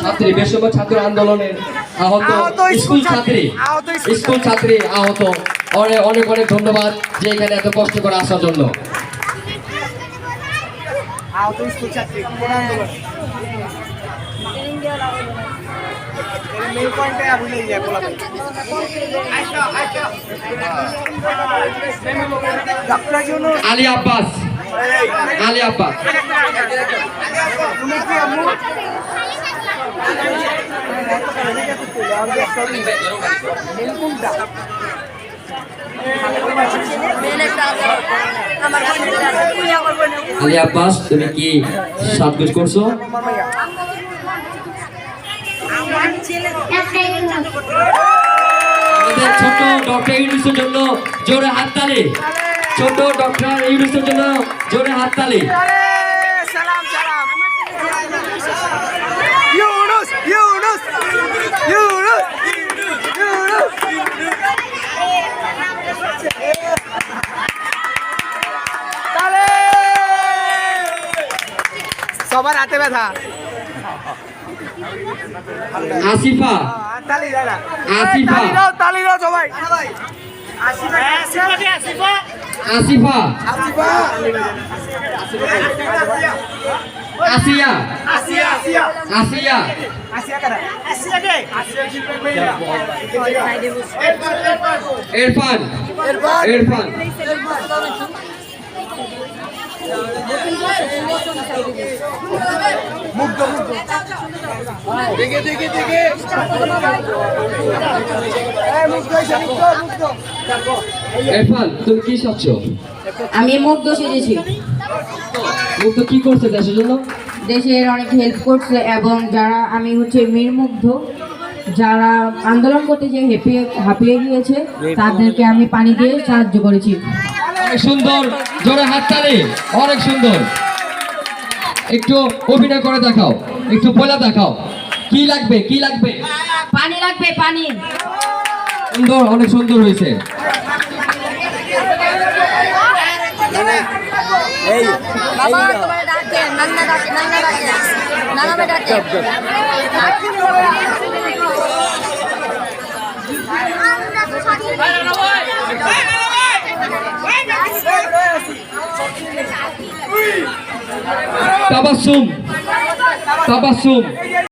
ছাত্রী বেসব ছাত্র আন্দোলনের আহত স্কুল ছাত্রী আহত। অনেক অনেক অনেক ধন্যবাদ যে এখানে এত কষ্ট করে আসার জন্য। আলী আব্বাস তুমি কি সাজগোজ করছো? আমাদের ছোট ডক্টর ইউনুসের জন্য জোরে হাততালি। ছোট ডক্টর ইউনুসের জন্য জোরে হাততালি। সবার হাতে ব্যথা। আসিফা তালি দাও সবাই। আসিফা আসিয়া ইরফান ইরফান তুমি কি চাচ্ছ? আমি মুগ্ধ সেজেছি। মুগ্ধ কি করছে দেশের জন্য? দেশের অনেক হেল্প করছে এবং যারা আমি হচ্ছে মীর মুগ্ধ যারা আন্দোলন করতে যে হাঁপিয়ে গিয়েছে তাদেরকে আমি পানি দিয়ে সাহায্য করেছি। অনেক সুন্দর, জোরে হাততালি। অনেক সুন্দর। একটু অভিনয় করে দেখাও, একটু বলে দেখাও কি লাগবে। পানি লাগবে, পানি। সুন্দর, অনেক সুন্দর হয়েছে। তাবাসসুম